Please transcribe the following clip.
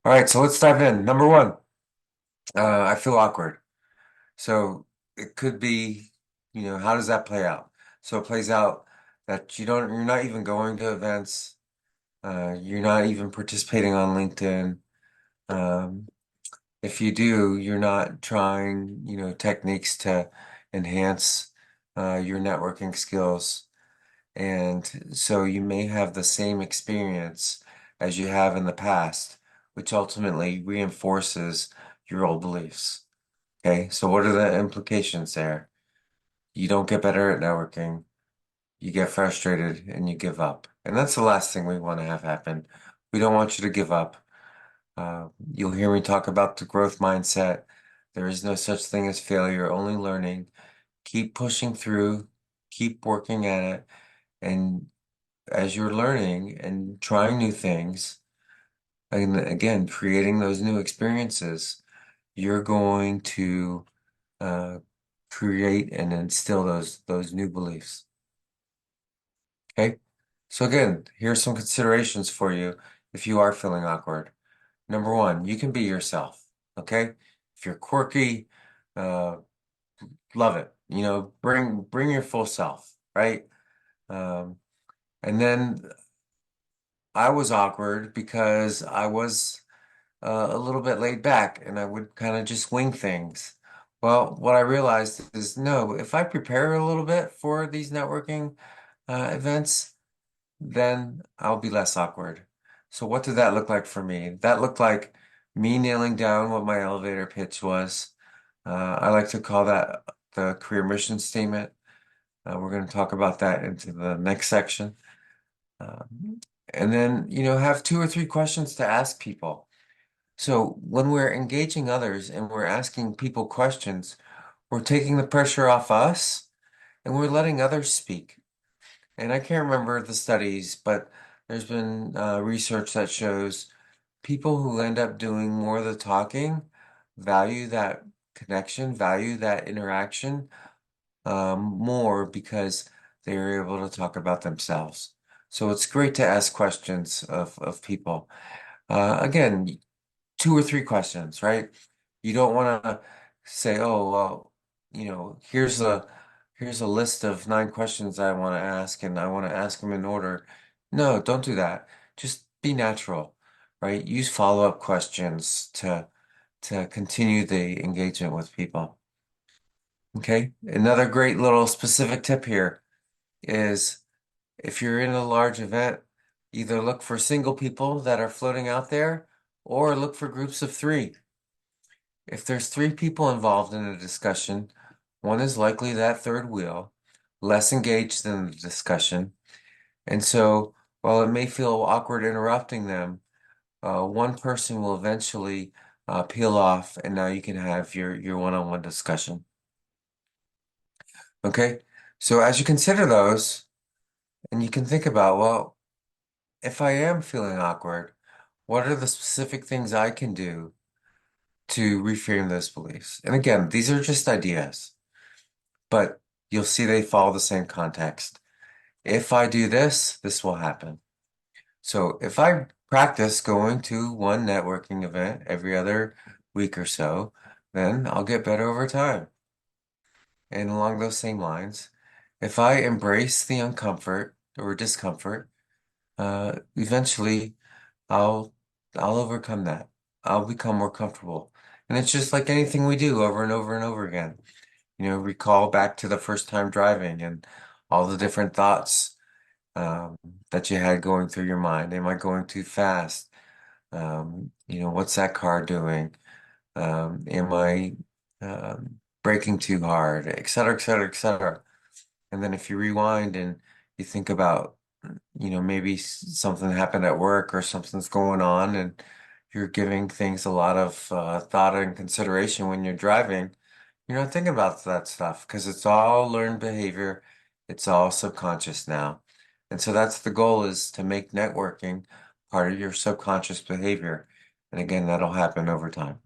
All right, so let's dive in. Number one, I feel awkward. So it could be, how does that play out? So it plays out that you're not even going to events, you're not even participating on LinkedIn. Um, if you do, you're not trying, techniques to enhance your networking skills. And so you may have the same experience as you have in the past, which ultimately reinforces your old beliefs. Okay, so what are the implications there? You don't get better at networking, you get frustrated, and you give up. And that's the last thing we want to have happen. We don't want you to give up. You'll hear me talk about the growth mindset. There is no such thing as failure, only learning. Keep pushing through, keep working at it, and as you're learning and trying new things, and again, creating those new experiences, you're going to uh, create and instill those new beliefs. Okay? So again, here's some considerations for you if you are feeling awkward. Number one, you can be yourself. Okay? If you're quirky, uh, love it. Bring your full self, right? Um, and then I was awkward because I was a little bit laid back and I would kind of just wing things. Well, what I realized is no, if I prepare a little bit for these networking events, then I'll be less awkward. So what did that look like for me? That looked like me nailing down what my elevator pitch was. I like to call that the career mission statement. We're going to talk about that into the next section. And then, have two or three questions to ask people. So when we're engaging others and we're asking people questions, we're taking the pressure off us and we're letting others speak. And I can't remember the studies, but there's been research that shows people who end up doing more of the talking value that connection, value that interaction more because they're able to talk about themselves. So it's great to ask questions of people. Again, two or three questions, right? You don't want to say, "Oh, well, here's a list of 9 questions I want to ask, and I want to ask them in order." No, don't do that. Just be natural, right? Use follow-up questions to continue the engagement with people. Okay? Another great little specific tip here is if you're in a large event, either look for single people that are floating out there or look for groups of three. If there's three people involved in a discussion, one is likely that third wheel, less engaged in the discussion. And so, while it may feel awkward interrupting them, one person will eventually peel off, and now you can have your one-on-one discussion. Okay? So, as you consider those, and you can think about, well, if I am feeling awkward, what are the specific things I can do to reframe those beliefs? And again, these are just ideas, but you'll see they follow the same context. If I do this, this will happen. So if I practice going to one networking event every other week or so, then I'll get better over time. And along those same lines, if I embrace the uncomfort or discomfort, eventually I'll I'll overcome that. I'll become more comfortable. And it's just like anything we do over and over and over again. Recall back to the first time driving and all the different thoughts um, that you had going through your mind. Am I going too fast? What's that car doing? Am I braking too hard? Et cetera, et cetera, et cetera. And then if you rewind and you think about, maybe something happened at work or something's going on and you're giving things a lot of thought and consideration when you're driving, you're not thinking about that stuff because it's all learned behavior. It's all subconscious now. And so that's the goal is to make networking part of your subconscious behavior. And again, that'll happen over time.